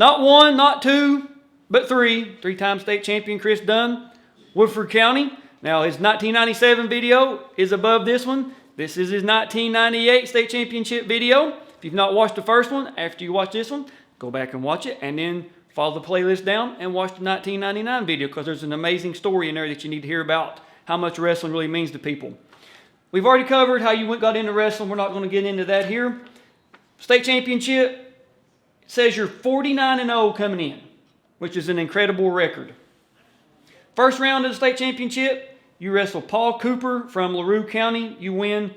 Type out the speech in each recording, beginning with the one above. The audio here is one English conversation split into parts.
Not one, not two, but three. Three-time state champion Chris Dunn, Woodford County. Now, his 1997 video is above this one. This is his 1998 state championship video. If you've not watched the first one, after you watch this one, go back and watch it, and then follow the playlist down and watch the 1999 video, because there's an amazing story in there that you need to hear about how much wrestling really means to people. We've already covered how you got into wrestling. We're not going to get into that here. State championship, it says you're 49-0 coming in, which is an incredible record. First round of the state championship, you wrestle Paul Cooper from LaRue County. You win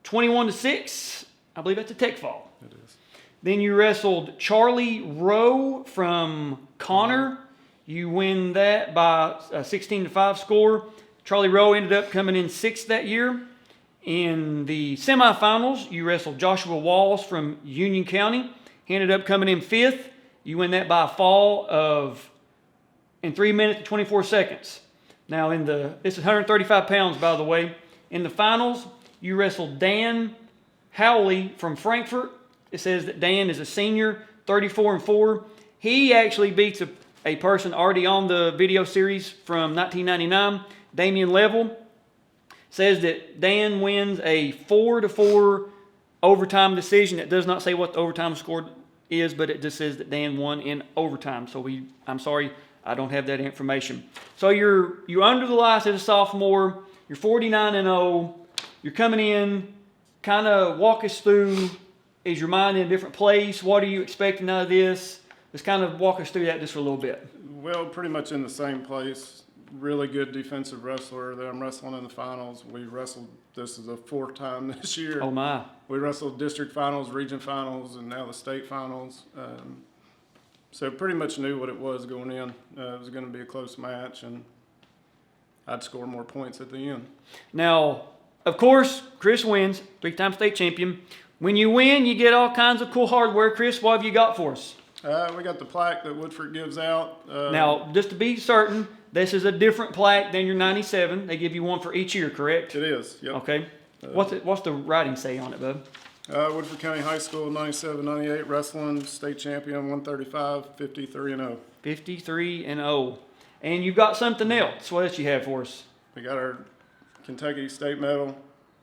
21-6. I believe that's a tech fall. It is. Then you wrestled Charlie Rowe from Connor. You win that by a 16-5 score. Charlie Rowe ended up coming in 6th that year. In the semifinals, you wrestled Joshua Walls from Union County. He ended up coming in 5th. You win that by a fall of in 3 minutes and 24 seconds. Now, this is 135 pounds, by the way. In the finals, you wrestled Dan Howley from Frankfort. It says that Dan is a senior, 34-4. He actually beats a person already on the video series from 1999, Damian Level. Says that Dan wins a 4-4 overtime decision. It does not say what the overtime score is, but it just says that Dan won in overtime. So I'm sorry, I don't have that information. So you're under the lights as a sophomore. You're 49-0. You're coming in. Kind of walk us through. Is your mind in a different place? What are you expecting out of this? Just kind of walk us through that just for a little bit. Well, pretty much in the same place. Really good defensive wrestler that I'm wrestling in the finals. We wrestled, this is the 4th time this year. Oh my. We wrestled district finals, region finals, and now the state finals. So pretty much knew what it was going in. It was going to be a close match, and I'd score more points at the end. Now, of course, Chris wins, 3-time state champion. When you win, you get all kinds of cool hardware. Chris, what have you got for us? We got the plaque that Woodford gives out. Now, just to be certain, this is a different plaque than your 97. They give you one for each year, correct? It is, yep. Okay. What's the writing say on it, bub? Woodford County High School, 97-98, wrestling, state champion, 135, 53-0. 53-0. And you've got something else. What else you have for us? We got our Kentucky state medal.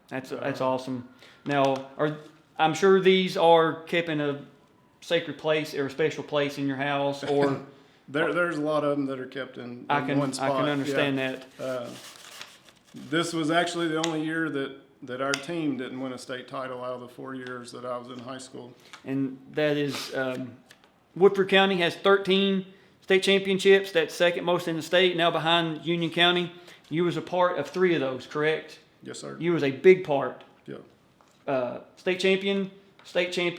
That's awesome. Now, I'm sure these are kept in a sacred place or a special place in your house, or there's a lot of them that are kept in one spot. I can understand that. This was actually the only year that our team didn't win a state title out of the 4 years that I was in high school. And that is Woodford County has 13 state championships. That's second most in the state, now behind Union County. You was a part of 3 of those, correct? Yes, sir. You was a big part. Yeah. State champion,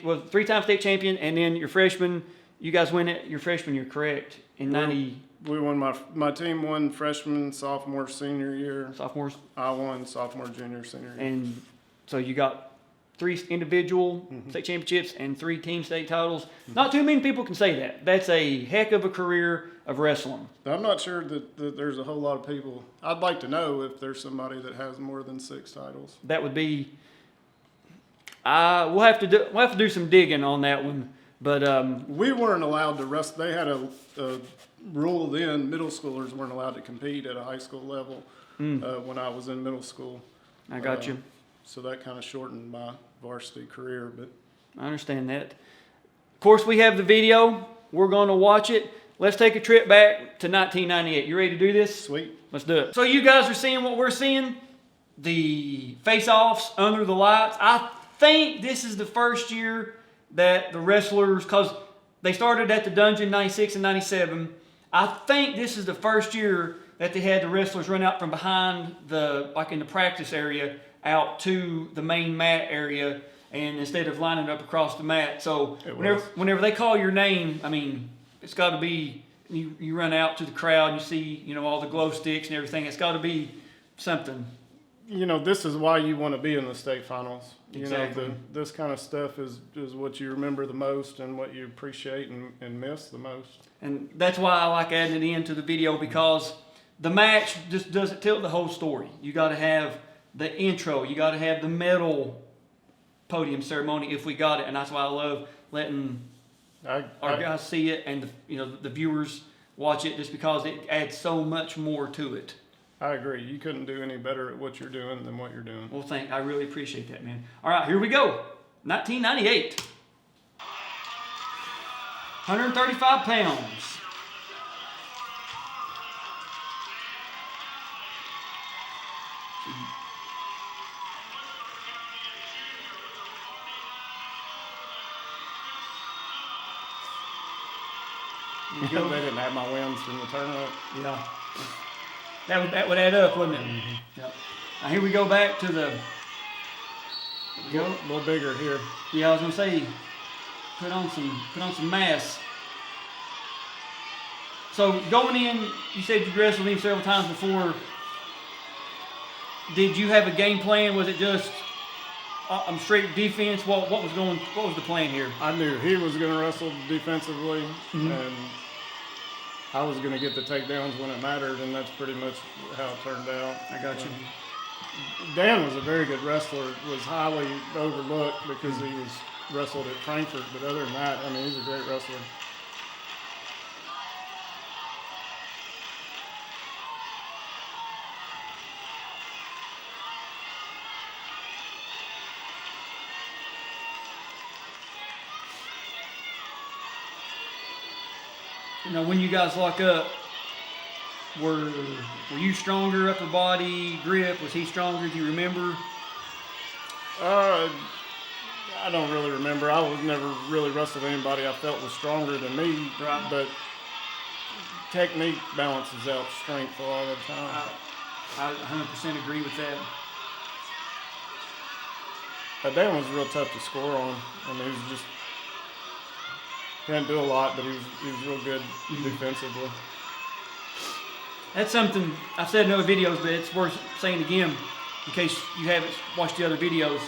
well, 3-time state champion, and then your freshman, you guys win it your freshman year, correct? In 90. We won, my team won freshman, sophomore, senior year. Sophomores. I won sophomore, junior, senior year. And so you got 3 individual state championships and 3 team state titles. Not too many people can say that. That's a heck of a career of wrestling. I'm not sure that there's a whole lot of people. I'd like to know if there's somebody that has more than 6 titles. That would be. We'll have to do some digging on that one. But we weren't allowed to wrestle. They had a rule then. Middle schoolers weren't allowed to compete at a high school level when I was in middle school. I got you. So that kind of shortened my varsity career. But I understand that. Of course, we have the video. We're going to watch it. Let's take a trip back to 1998. You ready to do this? Sweet. Let's do it. So you guys are seeing what we're seeing. The face-offs under the lights. I think this is the first year that the wrestlers, because they started at the dungeon 96 and 97. I think this is the first year that they had the wrestlers run out from behind like in the practice area out to the main mat area, and instead of lining up across the mat. So whenever they call your name, I mean, it's got to be, you run out to the crowd and you see, all the glow sticks and everything. It's got to be something. This is why you want to be in the state finals. Exactly. This kind of stuff is what you remember the most and what you appreciate and miss the most. And that's why I like adding it into the video, because the match just doesn't tell the whole story. You got to have the intro. You got to have the medal podium ceremony if we got it. And that's why I love letting our guys see it, and the viewers watch it, just because it adds so much more to it. I agree. You couldn't do any better at what you're doing than what you're doing. Well, I really appreciate that, man. All right, here we go. 1998. 135 pounds. They didn't have my wins from the tournament. Yeah. That would add up, wouldn't it? Mm-hmm. Yep. Now here we go back to the. Go a little bigger here. Yeah, I was gonna say, put on some mass. So going in, you said you wrestled him several times before. Did you have a game plan? Was it just straight defense? What was the plan here? I knew he was going to wrestle defensively, Mm-hmm. and I was going to get the takedowns when it mattered, and that's pretty much how it turned out. I got you. Dan was a very good wrestler, was highly overlooked because he was wrestled at Frankfurt, but other than that, I mean, he's a great wrestler. When you guys lock up, were you stronger, upper body, grip? Was he stronger? Do you remember? I don't really remember. I was never really wrestled anybody I felt was stronger than me, Right. But technique balances out strength a lot of the time. I 100% agree with that. But Dan was real tough to score on. I mean, he didn't do a lot, but he was real good defensively. That's something I've said in other videos, but it's worth saying again in case you haven't watched the other videos,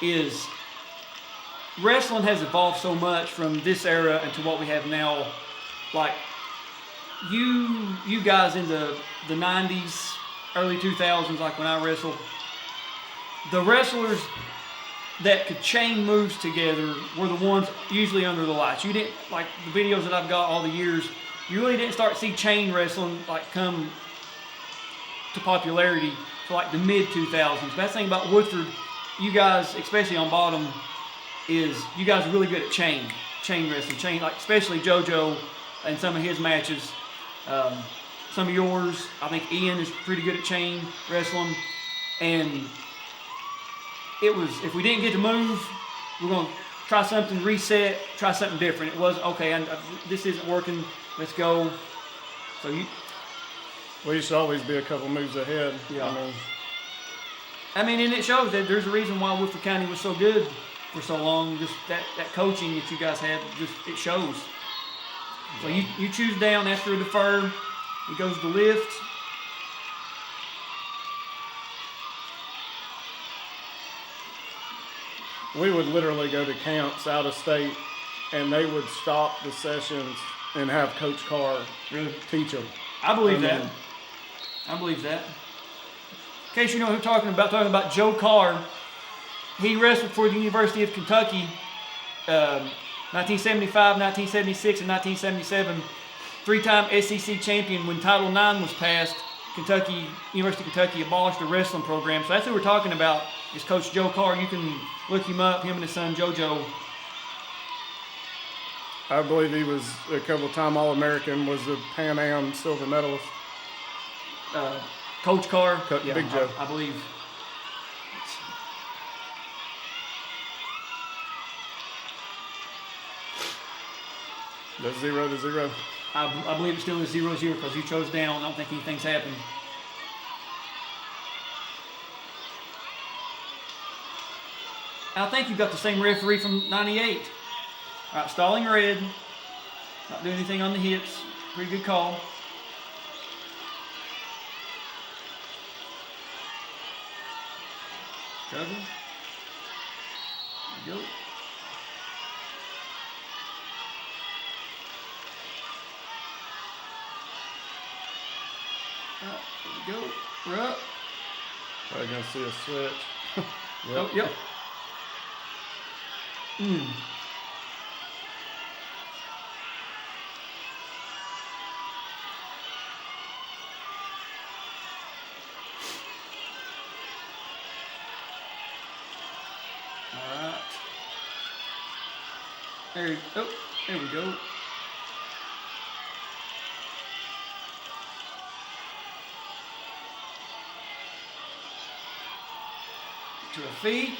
is wrestling has evolved so much from this era into what we have now. Like, you guys in the 90s, early 2000s, like when I wrestled, the wrestlers that could chain moves together were the ones usually under the lights. You didn't, like the videos that I've got all the years, you really didn't start to see chain wrestling like come to popularity to like the mid 2000s. Best thing about Woodford, you guys, especially on bottom, is you guys are really good at chain wrestling, like especially JoJo and some of his matches. Some of yours, I think Ian is pretty good at chain wrestling, and it was, if we didn't get to move, we're going to try something, reset, try something different. It was, okay, this isn't working, let's go. So We used to always be a couple moves ahead. Yeah. And it shows that there's a reason why Woodford County was so good for so long. Just that coaching that you guys had, it shows. So you choose down after a defer. It goes to lift. We would literally go to camps out of state, and they would stop the sessions and have Coach Carr teach them. I believe that. I believe that. In case you know who I'm talking about Joe Carr. He wrestled for the University of Kentucky, 1975, 1976, and 1977. Three-time SEC champion. When Title IX was passed, University of Kentucky abolished the wrestling program. So that's who we're talking about, is Coach Joe Carr. You can look him up, him and his son JoJo. I believe he was a couple-time All-American, was a Pan Am silver medalist. Coach Carr, Big Joe. I believe. That's 0-0. I believe it's still a 0-0 because you chose down. I don't think anything's happened. I think you've got the same referee from 98. All right, stalling red. Not doing anything on the hips. Pretty good call. Cover. There you go. There we go. We're up. Probably going to see a switch. Oh, yep. There we go. To her feet.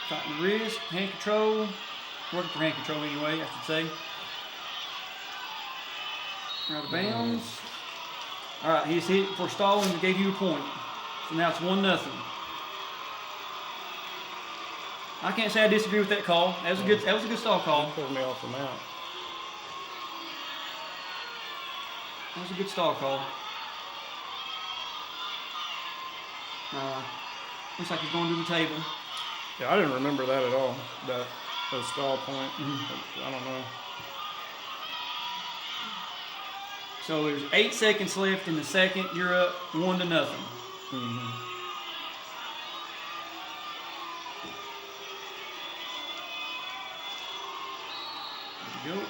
Fighting the wrist, hand control. Working for hand control anyway, I should say. Out of bounds. All right, he's hit for stalling and gave you a point. So now it's 1-0. I can't say I disagree with that call. That was a good stall call. Pulled me off the mount. That was a good stall call. Looks like he's going to the table. Yeah, I didn't remember that at all. That stall point. I don't know. So there's 8 seconds left in the second. You're up 1-0. Mm-hmm. There we go.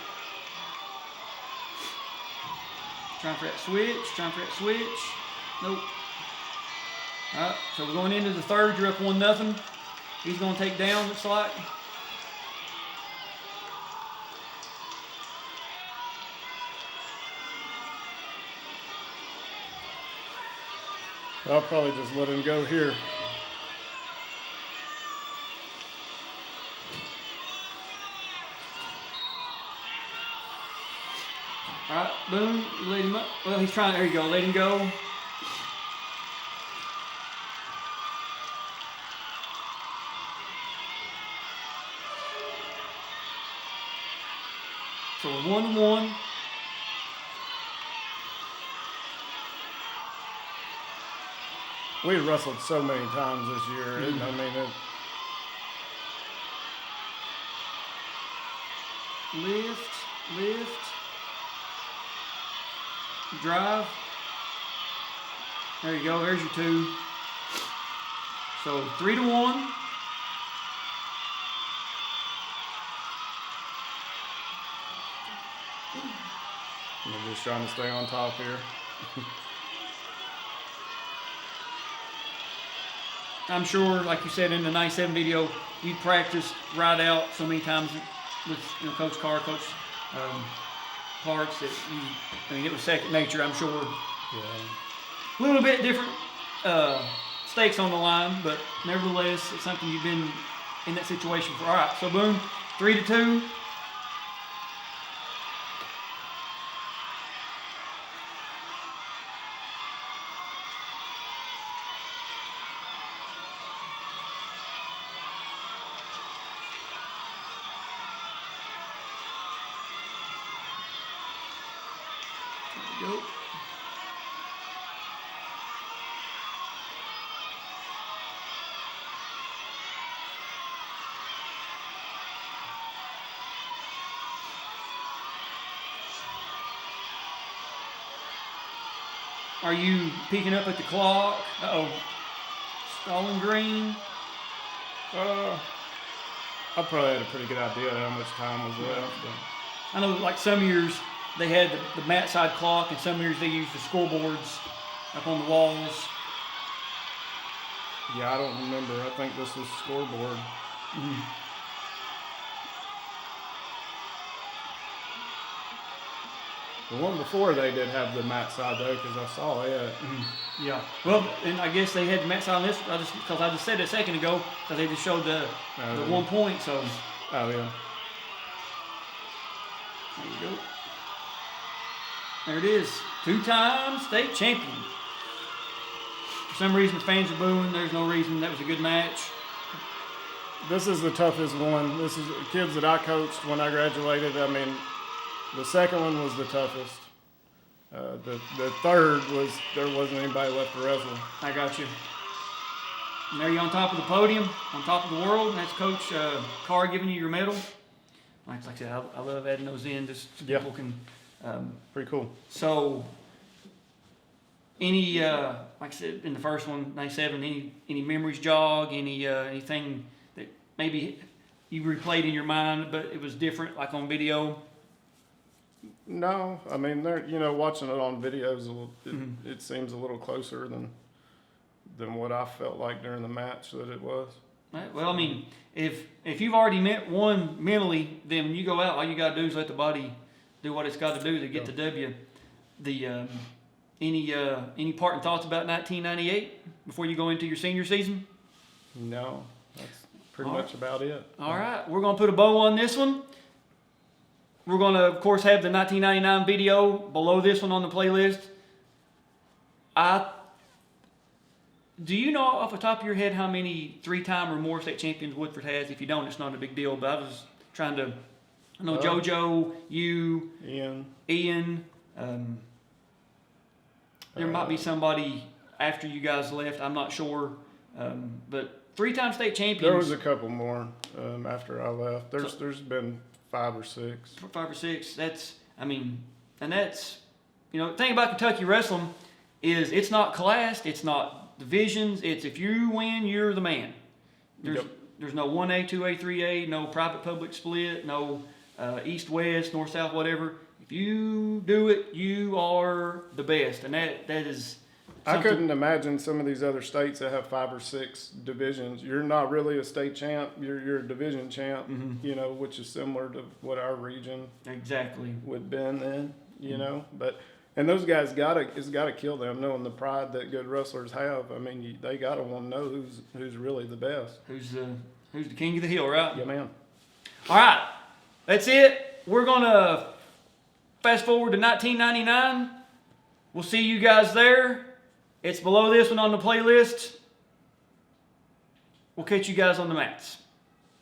Trying for that switch. Nope. All right, so we're going into the third. You're up 1-0. He's going to take down, looks like. I'll probably just let him go here. All right, boom, you let him up. Well, he's trying, there you go, let him go. So we're 1-1. We wrestled so many times this year. I mean, Lift. Drive. There you go, there's your 2. So 3-1. I'm just trying to stay on top here. I'm sure, like you said in the 97 video, you practiced right out so many times with Coach Carr, Coach Parks that it was second nature, I'm sure. Yeah. A little bit different stakes on the line, but nevertheless, it's something you've been in that situation for. All right, so boom, 3-2. There we go. Are you peeking up at the clock? Uh-oh. Stalling green. I probably had a pretty good idea how much time was left. I know, like some years they had the mat side clock, and some years they used the scoreboards up on the walls. Yeah, I don't remember. I think this was scoreboard. The one before they did have the mat side though, because I saw it. Yeah. Well, and I guess they had the mat side on this because I just said it a second ago because they just showed the 1 point. So. Oh yeah. There you go. There it is. 2-time state champion. For some reason, fans are booing. There's no reason. That was a good match. This is the toughest one. This is kids that I coached when I graduated. I mean, the second one was the toughest. The third was there wasn't anybody left to wrestle. I got you. And there you're on top of the podium, on top of the world. And that's Coach Carr giving you your medal. Like I said, I love adding those in just so people can. Pretty cool. So, any like I said in the first one, 97, any memories jog, anything that maybe you replayed in your mind, but it was different, like on video? No, I mean, watching it on videos, it seems a little closer than what I felt like during the match that it was. Right, well, I mean, if you've already won mentally, then when you go out, all you got to do is let the body do what it's got to do to get the W. Any parting thoughts about 1998 before you go into your senior season? No, that's pretty much about it. All right, we're going to put a bow on this one. We're going to, of course, have the 1999 video below this one on the playlist. Do you know off the top of your head how many 3-time or more state champions Woodford has? If you don't, it's not a big deal. But I was trying to, I know JoJo, you, Ian. There might be somebody after you guys left. I'm not sure. But 3-time state champions. There was a couple more after I left. There's been 5 or 6. 5 or 6. That's, I mean, and that's, the thing about Kentucky wrestling is it's not classed, it's not divisions. It's if you win, you're the man. There's no 1A, 2A, 3A, no private public split, no east west, north south, whatever. If you do it, you are the best, and that is. I couldn't imagine some of these other states that have 5 or 6 divisions. You're not really a state champ. You're a division champ. Mm-hmm. Which is similar to what our region exactly would have been then. But. And those guys it's gotta kill them knowing the pride that good wrestlers have. I mean, they gotta want to know who's really the best. Who's the king of the hill, right? Yeah, man. All right, that's it. We're gonna fast forward to 1999. We'll see you guys there. It's below this one on the playlist. We'll catch you guys on the mats.